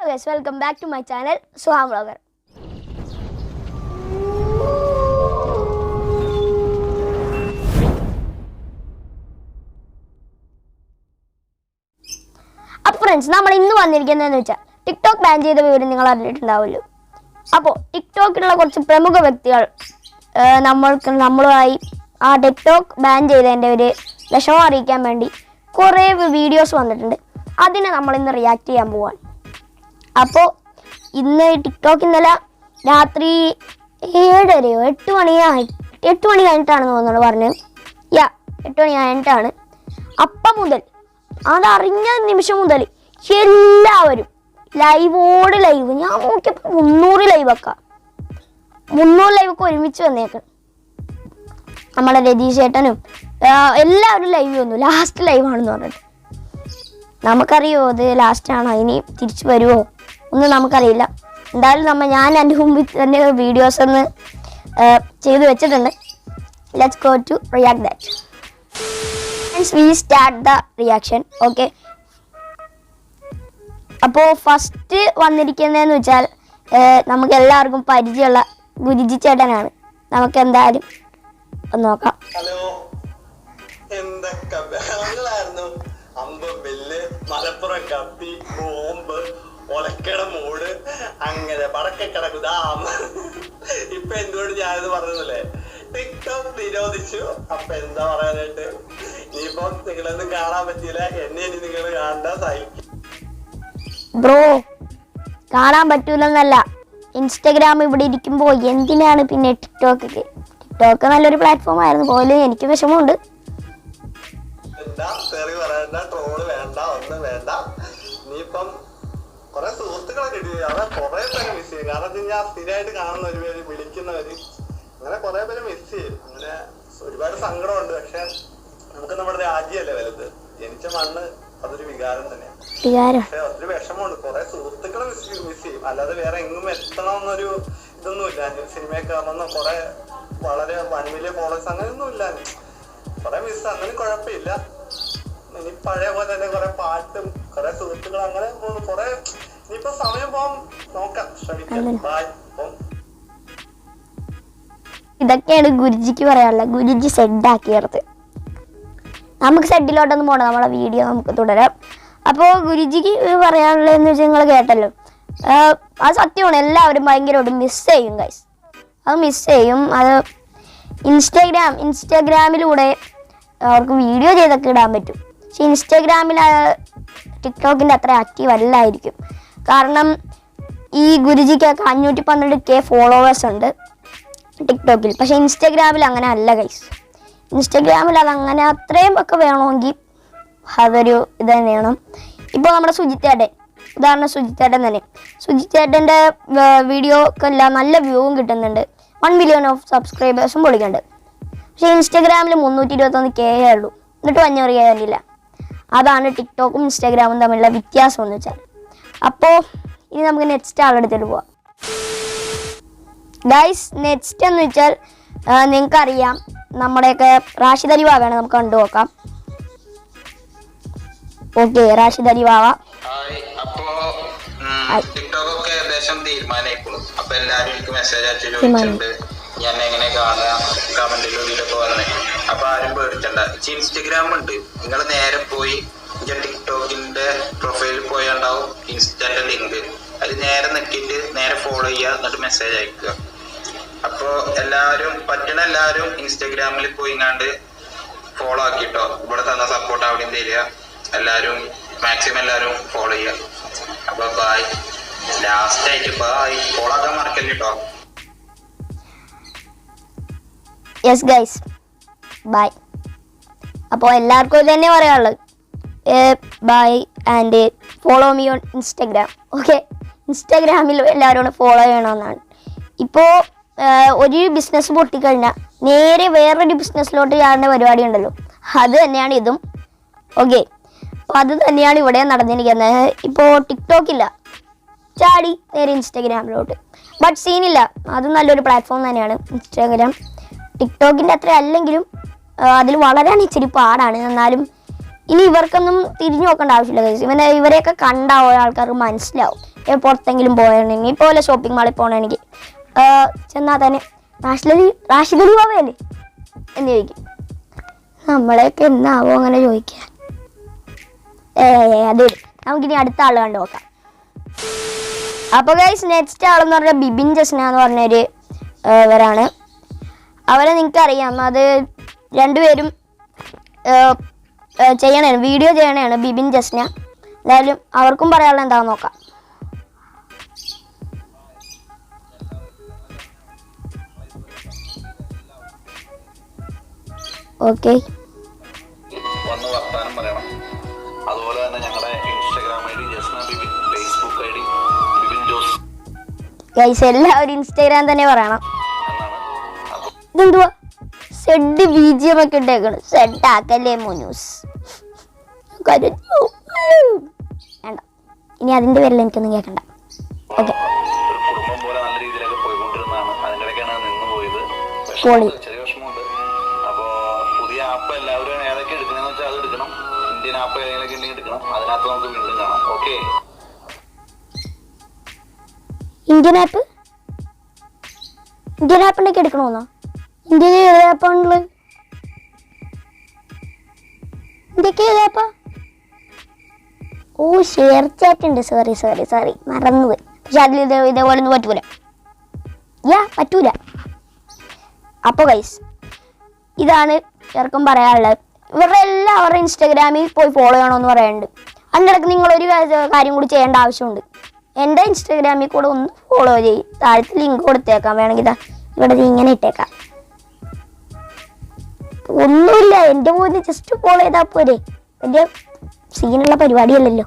guys, welcome back to my channel, Soham Vlogger. അപ്പോൾ friends, നമ്മൾ ഇന്ന് വന്നിരിക്കുന്നതെന്ന് വെച്ചാൽ ടിക്ടോക്ക് ബാൻ ചെയ്ത വിവരം നിങ്ങൾ അറിഞ്ഞിട്ടുണ്ടാവുമല്ലോ. അപ്പോൾ ടിക്ടോക്കിലുള്ള കുറച്ച് പ്രമുഖ വ്യക്തികൾ നമ്മളുമായി ആ ടിക്ടോക്ക് ബാൻ ചെയ്തതിൻ്റെ ഒരു വിഷമം അറിയിക്കാൻ വേണ്ടി കുറേ വീഡിയോസ് വന്നിട്ടുണ്ട്. അതിനെ നമ്മളിന്ന് റിയാക്ട് ചെയ്യാൻ പോവാണ്. അപ്പോൾ ഇന്ന് ടിക്ടോക്ക് ഇന്നലെ രാത്രി 8 മണി കഴിഞ്ഞിട്ടാണെന്ന് തോന്നുന്നു പറഞ്ഞത്. 8 മണി കഴിഞ്ഞിട്ടാണ്. അപ്പം മുതൽ അതറിഞ്ഞ നിമിഷം മുതൽ എല്ലാവരും ലൈവ് ഞാൻ നോക്കിയപ്പോൾ 300 ലൈവൊക്കെ ഒരുമിച്ച് വന്നേക്കണം. നമ്മളെ രതീഷ് ചേട്ടനും എല്ലാവരും ലൈവ് വന്നു. ലാസ്റ്റ് ലൈവാണെന്ന് പറഞ്ഞിട്ട് നമുക്കറിയോ അത് ലാസ്റ്റാണോ, ഇനി തിരിച്ചു വരുമോ ഒന്നും നമുക്കറിയില്ല. എന്തായാലും ഞാൻ എൻ്റെ മുമ്പിൽ തന്നെ വീഡിയോസ് ഒന്ന് ചെയ്ത് വെച്ചിട്ടുണ്ട്. Let's go to react that. We start the reaction. Okay, അപ്പോൾ ഫസ്റ്റ് വന്നിരിക്കുന്നതെന്ന് വെച്ചാൽ നമുക്ക് എല്ലാവർക്കും പരിചയമുള്ള ഗുരുജി ചേട്ടനാണ്. നമുക്ക് എന്തായാലും ഒന്ന് നോക്കാം. ഹലോ, എന്തൊക്കെ ബഹളങ്ങളായിരുന്നു. അമ്പബെല്ല്, മലപ്പുറം കത്തി, ബോംബ്, ഒലക്കട മൂട്, അങ്ങനെ പടക്കടക്കുതാം. ഇപ്പൊ എന്തുകൊണ്ട് ഞാനിത് പറഞ്ഞതല്ലേ, ടിക്ടോക്ക് നിരോധിച്ചു. അപ്പൊ എന്താ പറയാനായിട്ട്, ഇനിയിപ്പം നിങ്ങളൊന്നും കാണാൻ പറ്റിയില്ല, എന്നെ ഇനി നിങ്ങൾ കാണണ്ട, സഹിക്കും. ബ്രോ, കാണാൻ പറ്റൂലെന്നല്ല, ഇൻസ്റ്റഗ്രാം ഇവിടെ ഇരിക്കുമ്പോൾ എന്തിനാണ് പിന്നെ ടിക്ടോക്ക് നല്ലൊരു പ്ലാറ്റ്ഫോം ആയിരുന്നു പോലും. എനിക്ക് വിഷമമുണ്ട്. എന്താ തെറി പറയണ്ട, ട്രോള് വേണ്ട, ഒന്നും വേണ്ട. ഇനിയിപ്പം കുറെ സുഹൃത്തുക്കളെ കിട്ടി. അവിടെ കുറെ പേര് മിസ് ചെയ്യും. കാരണം ഞാൻ സ്ഥിരമായിട്ട് കാണുന്ന ഒരു പേര്, വിളിക്കുന്നവര്, അങ്ങനെ കുറെ പേര് മിസ് ചെയ്യും. അങ്ങനെ ഒരുപാട് സങ്കടമുണ്ട്. പക്ഷെ നമുക്ക് നമ്മുടെ രാജ്യമല്ലേ വലുത്, ജനിച്ച മണ്ണ് അതൊരു വികാരം തന്നെയാണ്. പക്ഷെ ഒത്തിരി വിഷമമുണ്ട്. കുറെ സുഹൃത്തുക്കളെ മിസ് ചെയ്യും. അല്ലാതെ വേറെ എങ്ങും എത്തണമെന്നൊരു ഇതൊന്നുമില്ല. സിനിമയൊക്കെ ആവുന്ന കുറെ വളരെ 1 മില്യൺ ഫോളോവേഴ്സ് അങ്ങനെയൊന്നുമില്ല. കുറെ മിസ്, അങ്ങനെ കുഴപ്പമില്ല. ഇനി പഴയ പോലെ തന്നെ കുറെ പാട്ടും കുറെ സുഹൃത്തുക്കൾ അങ്ങനെ കുറെ. ഇനിയിപ്പോ സമയം പോകാൻ നോക്കാം, ശ്രമിക്കാം. ഇതൊക്കെയാണ് ഗുരുജിക്ക് പറയാനുള്ളത്. ഗുരുജി സെഡാക്കിയത്. നമുക്ക് സെഡിലോട്ടൊന്നും പോകണം, നമ്മളെ വീഡിയോ നമുക്ക് തുടരാം. അപ്പോൾ ഗുരുജിക്ക് പറയാനുള്ളതെന്ന് വെച്ചാൽ നിങ്ങൾ കേട്ടല്ലോ, അത് സത്യമാണ്. എല്ലാവരും ഭയങ്കരമായിട്ട് മിസ് ചെയ്യും ഗൈസ്. അത് മിസ് ചെയ്യും. അത് ഇൻസ്റ്റാഗ്രാമിലൂടെ അവർക്ക് വീഡിയോ ചെയ്തൊക്കെ ഇടാൻ പറ്റും. പക്ഷെ ഇൻസ്റ്റാഗ്രാമിൽ ടിക്ടോക്കിൻ്റെ അത്ര ആക്റ്റീവ് അല്ലായിരിക്കും. കാരണം ഈ ഗുരുജിക്കൊക്കെ 512K ഫോളോവേഴ്സ് ഉണ്ട് ടിക്ടോക്കിൽ. പക്ഷെ ഇൻസ്റ്റാഗ്രാമിൽ അങ്ങനെ അല്ല ഗൈസ്. ഇൻസ്റ്റാഗ്രാമിൽ അതങ്ങനെ അത്രയും ഒക്കെ വേണമെങ്കിൽ അതൊരു ഇത് തന്നെയാണ്. ഇപ്പോൾ നമ്മുടെ ഉദാഹരണം സുജിത്തേട്ടൻ തന്നെ. സുജിത്തേട്ടൻ്റെ വീഡിയോക്കെല്ലാം നല്ല വ്യൂവും കിട്ടുന്നുണ്ട്. 1 മില്യൺ ഓഫ് സബ്സ്ക്രൈബേഴ്സും പൊളിക്കുന്നുണ്ട്. പക്ഷേ ഇൻസ്റ്റാഗ്രാമിൽ 321K ഉള്ളൂ, എന്നിട്ട് 500K തന്നില്ല. അതാണ് ടിക്ടോക്കും ഇൻസ്റ്റാഗ്രാമും തമ്മിലുള്ള വ്യത്യാസം എന്ന് വെച്ചാൽ. അപ്പോൾ ഇനി നമുക്ക് നെക്സ്റ്റ് ആളെടുത്തിട്ട് പോവാം ഗൈസ്. നെക്സ്റ്റ് എന്ന് വെച്ചാൽ നിങ്ങൾക്കറിയാം, നമ്മുടെയൊക്കെ റാഷിദ് അലി വാവയാണ്. നമുക്ക് കണ്ടു നോക്കാം. ഓക്കെ, റാഷിദ് അലി വാവ. ടിക്ടോക്ക് ഒക്കെ ഏകദേശം തീരുമാനമായിക്കോളും. അപ്പൊ എല്ലാരും എനിക്ക് മെസ്സേജ് അയച്ചു ചോദിച്ചിട്ടുണ്ട് ഞാൻ എങ്ങനെ കാണാം, കമന്റിലും ഇതിലൊക്കെ പറഞ്ഞേ. അപ്പൊ ആരും പേടിച്ചണ്ട. ഇൻസ്റ്റഗ്രാം ഉണ്ട്, നിങ്ങൾ നേരെ പോയി ടിക്ടോക്കിന്റെ പ്രൊഫൈലിൽ പോയാണ്ടാവും ഇൻസ്റ്റന്റെ ലിങ്ക്. അത് നേരെ നെക്കിട്ട് നേരെ ഫോളോ ചെയ്യുക, എന്നിട്ട് മെസ്സേജ് അയക്കുക. അപ്പൊ പറ്റണ എല്ലാവരും ഇൻസ്റ്റഗ്രാമിൽ പോയിങ്ങാണ്ട് ഫോളോ ആക്കിട്ടോ. ഇവിടെ തന്ന സപ്പോർട്ട് അവിടെയും തരിക. മാക്സിമം എല്ലാവരും ഫോളോ ചെയ്യുക. അപ്പൊ ബായ്. ലാസ്റ്റ് ആയിട്ട് ബായ്. ഫോളോ ആക്കാൻ മറക്കല്ലേ കേട്ടോ. Yes guys, bye. അപ്പോൾ എല്ലാവർക്കും ഇത് തന്നെ പറയാനുള്ളത്. Bye and follow me on Instagram. Okay, ഇൻസ്റ്റാഗ്രാമിൽ എല്ലാവരും ഫോളോ ചെയ്യണമെന്നാണ്. ഇപ്പോൾ ഒരു ബിസിനസ് പൊട്ടിക്കഴിഞ്ഞാൽ നേരെ വേറൊരു ബിസിനസ്സിലോട്ട് ചാടേണ്ട പരിപാടി ഉണ്ടല്ലോ, അത് തന്നെയാണ് ഇതും. ഓക്കെ, അപ്പോൾ അത് തന്നെയാണ് ഇവിടെ നടന്നിരിക്കുന്നത്. ഇപ്പോൾ ടിക്ടോക്കില്ല, ചാടി നേരെ ഇൻസ്റ്റാഗ്രാമിലോട്ട്. ബട്ട് സീനില്ല, അത് നല്ലൊരു പ്ലാറ്റ്ഫോം തന്നെയാണ് ഇൻസ്റ്റാഗ്രാം. ടിക്ടോക്കിൻ്റെ അത്ര അല്ലെങ്കിലും അതിൽ വളരാൻ ഇച്ചിരി പാടാണ്. എന്നാലും ഇനി ഇവർക്കൊന്നും തിരിഞ്ഞു നോക്കേണ്ട ആവശ്യമില്ല. ഇവരെയൊക്കെ കണ്ട ആൾക്കാർക്ക് മനസ്സിലാവും പുറത്തെങ്കിലും പോയാണെങ്കിൽ പോലെ ഷോപ്പിംഗ് മാളിൽ പോകണമെങ്കിൽ ചെന്നാൽ തന്നെ റാഷിദ് അലി ബാബയല്ലേ എന്ന് ചോദിക്കും. നമ്മളെയൊക്കെ എന്നാവോ അങ്ങനെ ചോദിക്കാൻ. അത് നമുക്കിനി അടുത്ത ആൾ കണ്ടു നോക്കാം. അപ്പോൾ ഗൈസ് നെക്സ്റ്റ് ആളെന്ന് പറഞ്ഞാൽ ബിബിൻ ജസ്ന എന്ന് പറഞ്ഞൊരു ഇവരാണ്. അവരെ നിങ്ങൾക്കറിയാം, അത് രണ്ടുപേരും ചെയ്യണതാണ്, വീഡിയോ ചെയ്യണതാണ് ബിബിൻ ജസ്ന. എന്തായാലും അവർക്കും പറയാനുള്ള എന്താണെന്ന് നോക്കാം. ഓക്കെ, വന്ന് വർത്താനം പറയണം. അതുപോലെ തന്നെ ഞങ്ങളുടെ Instagram I D Jasna Bibin, Facebook I D Bibin Jose guys എല്ലാവരും ഇൻസ്റ്റാഗ്രാം തന്നെ പറയണം. എന്നാണ്. ഇതെന്തുവാ സെഡ് BGM ഒക്കെ ഇട്ടേക്കണം. സെഡ് ആക്കല്ലേ മോനൂസ്. വേണ്ട, ഇനി അതിന്റെ പേരിൽ എനിക്കൊന്നും കേൾക്കണ്ട. ഓക്കെ, ഒരു കുടുംബം പോലെ നല്ല രീതിയിലൊക്കെ പോയിക്കൊണ്ടിരുന്നതാണ്. അതിൻ്റെ ഇടയ്ക്കാണ് നിന്ന് പോയത്. ചെറിയ വിഷമമുണ്ട്. അപ്പോൾ പുതിയ ആപ്പ് എല്ലാവരും ഏതൊക്കെ എടുക്കണമെന്ന് വെച്ചാൽ അത് എടുക്കണം. ഇന്ത്യൻ ആപ്പ് ഏതെങ്കിലുമൊക്കെ ഉണ്ടെങ്കിൽ എടുക്കണം. അതിനകത്ത് നമുക്ക് വീണ്ടും കാണാം. ഓക്കെ, ഇന്ത്യൻ ആപ്പിൻ്റെയൊക്കെ എടുക്കണമെന്നോ? ഇന്ത്യയിൽ ഏത് ആപ്പാണുള്ളത്? ഇന്ത്യക്ക് ഏത് ആപ്പാ? ഓ, ഷെയർ ചാറ്റ് ഉണ്ട്. സോറി മറന്നുപോയി. പക്ഷെ അതിൽ ഇതേപോലെ ഒന്നും പറ്റൂല. പറ്റൂല. അപ്പോൾ ഗൈസ് ഇതാണ് ചെറുക്കം പറയാനുള്ളത്. ഇവരുടെ എല്ലാവരുടെ ഇൻസ്റ്റാഗ്രാമിൽ പോയി ഫോളോ ചെയ്യണമെന്ന് പറയുന്നുണ്ട്. അതിനിടയ്ക്ക് നിങ്ങളൊരു കാര്യം കൂടി ചെയ്യേണ്ട ആവശ്യമുണ്ട്. എൻ്റെ ഇൻസ്റ്റാഗ്രാമിൽ കൂടെ ഒന്ന് ഫോളോ ചെയ്യും. താഴത്തെ ലിങ്ക് കൊടുത്തേക്കാം, വേണമെങ്കിൽ ഇവിടെ ഇങ്ങനെ ഇട്ടേക്കാം. ഒന്നുമില്ല, എൻ്റെ പോലെ ജസ്റ്റ് ഫോളോ ചെയ്താൽ പോരെ, വലിയ സീനുള്ള പരിപാടിയല്ലല്ലോ.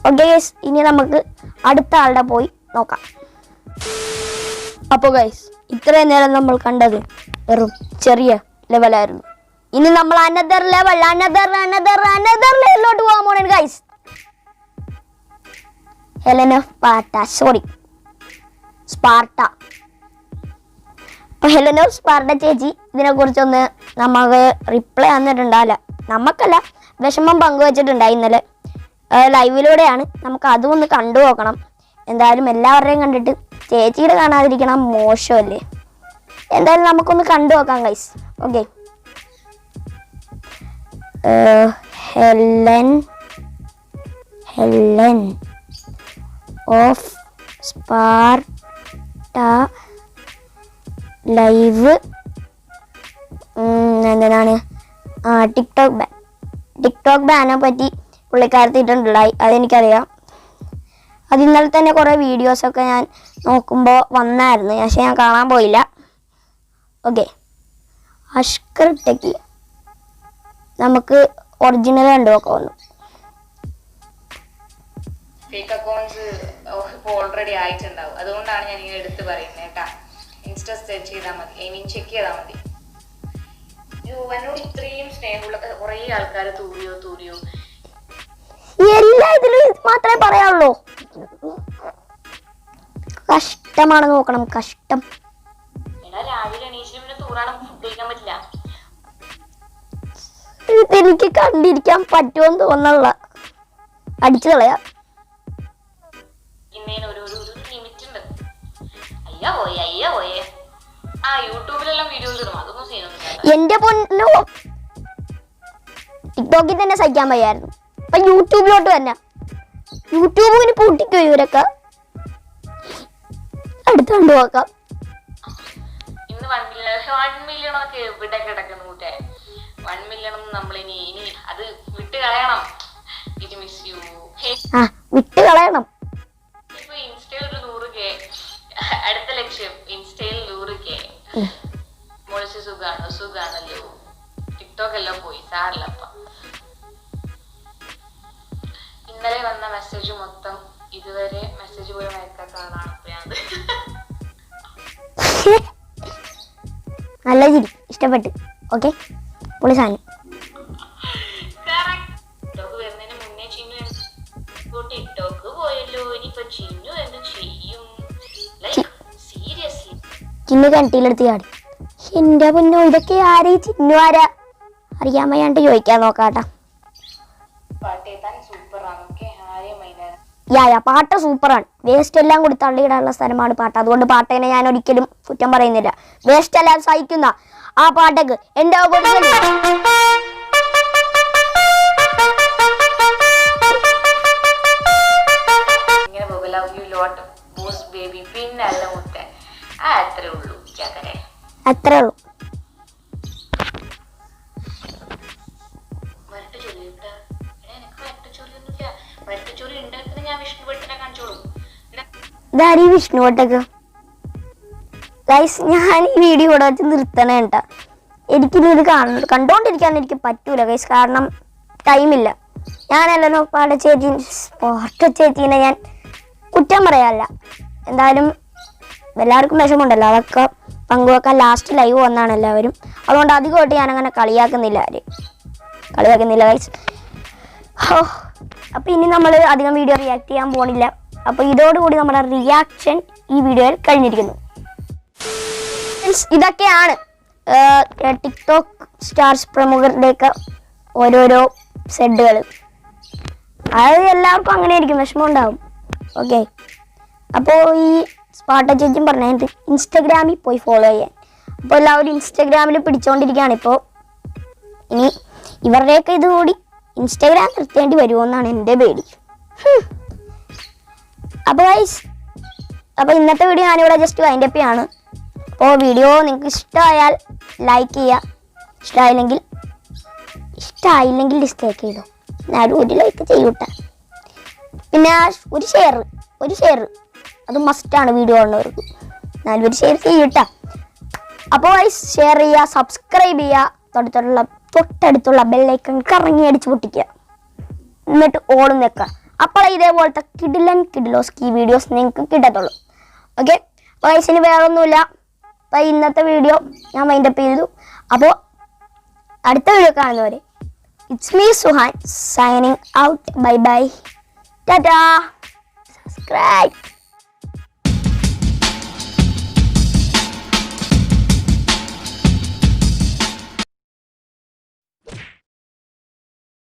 ഓക്കെ ഗൈസ്, ഇനി നമുക്ക് അടുത്ത ആളുടെ പോയി നോക്കാം. അപ്പോൾ ഗൈസ് ഇത്രയും നേരം നമ്മൾ കണ്ടത് വെറും ചെറിയ ലെവലായിരുന്നു. ഇനി നമ്മൾ അനദർ ലെവലിലോട്ട് പോകാൻ പോണേ ഗൈസ്. സ്പാർട്ട. അപ്പോൾ ഹെലനോ സ്പാർട്ട ചേച്ചി ഇതിനെക്കുറിച്ചൊന്ന് നമുക്ക് റിപ്ലൈ തന്നിട്ടുണ്ടാവില്ല. നമുക്കല്ല, വിഷമം പങ്കുവച്ചിട്ടുണ്ടായി ഇന്നലെ ലൈവിലൂടെയാണ്. നമുക്ക് അതും ഒന്ന് കണ്ടു നോക്കണം. എന്തായാലും എല്ലാവരുടെയും കണ്ടിട്ട് ചേച്ചിയുടെ കാണാതിരിക്കണം, മോശമല്ലേ? എന്തായാലും നമുക്കൊന്ന് കണ്ടു നോക്കാം guys. Okay, Helen of Sparta live എന്തിനാണ് ടിക്ടോക്ക് ബാനെ പറ്റി പുള്ളിക്കാരത്തിട്ടുണ്ടായി. അതെനിക്കറിയാം. അത് ഇന്നലെ തന്നെ കുറേ വീഡിയോസൊക്കെ ഞാൻ നോക്കുമ്പോൾ വന്നായിരുന്നു, പക്ഷേ ഞാൻ കാണാൻ പോയില്ല. ഓക്കെ, അഷ്കർ ടെക്കി നമുക്ക് ഒറിജിനൽ കണ്ടു നോക്കാവുന്നു. ഫേക്ക് അക്കൗണ്ട്സ് ഓൾറെഡി ആയിട്ടുണ്ടാവും, അതുകൊണ്ടാണ് ഞാൻ ഇങ്ങനെ എടുത്ത് പറയുന്നത് കേട്ടാ. ഇൻസ്റ്റ സെർച്ച് ചെയ്താൽ മതി, ചെക്ക് ചെയ്താൽ മതി. എന്നോട് ഇത്രയും സ്നേഹമുള്ള കുറേ ആൾക്കാർ തൂറിയോ എല്ലാ ഇതിലും മാത്രമേ പറയാനുള്ളൂ. കഷ്ടമാണ്, നോക്കണം, കഷ്ടം. എടാ രാവിലെ എണീച്ചിട്ട് പിന്നെ തൂറാണ്, ഫുഡ് കഴിക്കാൻ പറ്റില്ല. ഇതെനിക്ക് കണ്ടിരിക്കാൻ പറ്റുമെന്ന് തോന്നല്ല, അടിച്ചു കളയാ. ഇന്നേന് ഒരു ലിമിറ്റ് ഉണ്ട്. അയ്യാ പോയേ യൂട്യൂബിലെല്ലാം വീഡിയോസ് ഇടും, അതൊന്നും ചെയ്യുന്നില്ല. എന്റെ പൊന്നോ, ടിക്ടോക്കിൽ തന്നെ സഹിക്കാൻ വയ്യായിരുന്നു. അപ്പൊ യൂട്യൂബിലോട്ട് തന്നെ, യൂട്യൂബിന് പൂട്ടിക്കോ ഇവരൊക്കെ. അടുത്ത് കണ്ടു നോക്കാം. ഇന്ന് 1 മില്യൺ ഒക്കെ എവിടെ കിടക്കുന്നു കൂട്ടെ. 1 മില്യൺ നമ്മളിനി അത് വിട്ട് കളയണം. It miss you. വിട്ട് കളയണം. ഇപ്പൊ ഇൻസ്റ്റയിൽ ഒരു 100K, അടുത്ത ലക്ഷ്യം ഇൻസ്റ്റയിൽ 100K. മോളിച്ച് സുഖാണല്ലോ. ടിക്ടോക്ക് എല്ലാം പോയി, സാറില്ലപ്പ. ഇന്നലെ വന്ന മെസ്സേജ് മൊത്തം ഇതുവരെ മെസ്സേജ് പോലും അയക്കാത്ത ആളാണ് നല്ല ചിരി, ഇഷ്ടപ്പെട്ട്. ഓക്കെ, പൊളി സാധനം. ടിക്ടോക്ക് വരുന്നതിന് മുന്നേ ടിക്ടോക്ക് പോയല്ലോ, ഇനിയിപ്പൊ ചിന്നു എന്ത് ചെയ്യും? സീരിയസ്ലി ചിന്നു കണ്ടിയിലെടുത്ത് ചാടി. എന്റെ പൊന്നോ, ഇതൊക്കെ ആരെ? ചിന്നു ആരാ? അറിയാൻ വയ്യാണ്ട് ചോദിക്കാൻ നോക്കാട്ടാ. പാട്ടേത്താൻ സൂപ്പറാണ്. ഓക്കെ, ആരെയും മൈനാണ്. യാ പാട്ട് സൂപ്പറാണ്. വേസ്റ്റ് എല്ലാം കൂടി തള്ളിയിടാനുള്ള സ്ഥലമാണ് പാട്ട്. അതുകൊണ്ട് പാട്ടിനെ ഞാൻ ഒരിക്കലും കുറ്റം പറയുന്നില്ല. വേസ്റ്റ് എല്ലാം സഹിക്കുന്ന ആ പാട്ടക്ക് എൻ്റെ അത്രേ ഉള്ളൂ. ഇതാരീ വിഷ്ണുവട്ടക്ക്. ഗൈസ് ഞാൻ ഈ വീഡിയോ ഇവിടെ വെച്ച് നിർത്തണേ കേട്ടാ. എനിക്കിനി ഇത് കണ്ടോണ്ടിരിക്കാൻ എനിക്ക് പറ്റൂല ഗൈസ്, കാരണം ടൈമില്ല. ഞാനല്ലോ പാടെ ചേച്ചീനെ ഞാൻ കുറ്റം പറയാല്ല. എന്തായാലും എല്ലാവർക്കും വിഷമമുണ്ടല്ലോ, അതൊക്കെ പങ്കുവെക്കാൻ ലാസ്റ്റ് ലൈവ് വന്നാണ് എല്ലാവരും. അതുകൊണ്ട് അധികമായിട്ട് ഞാനങ്ങനെ കളിയാക്കുന്നില്ല ഗൈസ്. അപ്പോൾ ഇനി നമ്മൾ അധികം വീഡിയോ റിയാക്ട് ചെയ്യാൻ പോണില്ല. അപ്പോൾ ഇതോടുകൂടി നമ്മുടെ റിയാക്ഷൻ ഈ വീഡിയോയിൽ കഴിഞ്ഞിരിക്കുന്നു. ഇതൊക്കെയാണ് ടിക്ടോക്ക് സ്റ്റാർസ് പ്രമുഖരുടെയൊക്കെ ഓരോരോ സെഡുകൾ. അത് എല്ലാവർക്കും അങ്ങനെ ആയിരിക്കും, വിഷമം ഉണ്ടാവും. ഓക്കെ, അപ്പോൾ ഈ സ്പാട്ട ചേച്ചിയും പറഞ്ഞത് ഇൻസ്റ്റഗ്രാമിൽ പോയി ഫോളോ ചെയ്യാൻ. അപ്പോൾ എല്ലാവരും ഇൻസ്റ്റഗ്രാമിൽ പിടിച്ചുകൊണ്ടിരിക്കുകയാണ് ഇപ്പോൾ. ഇനി ഇവരുടെയൊക്കെ ഇതുകൂടി ഇൻസ്റ്റഗ്രാം നിർത്തേണ്ടി വരുമോ എന്നാണ് എൻ്റെ പേടി. അപ്പോൾ ഇന്നത്തെ വീഡിയോ ഞാനിവിടെ ജസ്റ്റ് വൈൻഡ് അപ്പ് ചെയ്യാണ്. അപ്പോൾ വീഡിയോ നിങ്ങൾക്ക് ഇഷ്ടമായാൽ ലൈക്ക് ചെയ്യുക, ഇഷ്ടമായില്ലെങ്കിൽ ഡിസ്ലൈക്ക് ചെയ്തോ. ഞാനും ഒരു ലൈക്ക് ചെയ്യൂട്ടെ. പിന്നെ ഒരു ഷെയർ അത് മസ്റ്റാണ് വീഡിയോ കാണുന്നവർക്ക്. എന്നാലും ഒരു ഷെയർ ചെയ്യൂട്ടാ. അപ്പോൾ ഷെയർ ചെയ്യുക, സബ്സ്ക്രൈബ് ചെയ്യുക, തൊട്ടടുത്തുള്ള ബെല്ലൈക്കൺ കറങ്ങി അടിച്ച് പൊട്ടിക്കുക, എന്നിട്ട് ഓടും വെക്കുക. അപ്പോൾ ഇതേപോലത്തെ കിഡിലോസ്കി വീഡിയോസ് നിങ്ങൾക്ക് കിട്ടത്തുള്ളൂ. ഓക്കെ, അപ്പോൾ ഇനി വേറെ ഒന്നുമില്ല. അപ്പോൾ ഇന്നത്തെ വീഡിയോ ഞാൻ വൈൻഡപ്പ് ചെയ്തു. അപ്പോൾ അടുത്ത വീഡിയോ കാണുന്നവരെ it's me Suhan signing out. Bye bye, tata. Subscribe.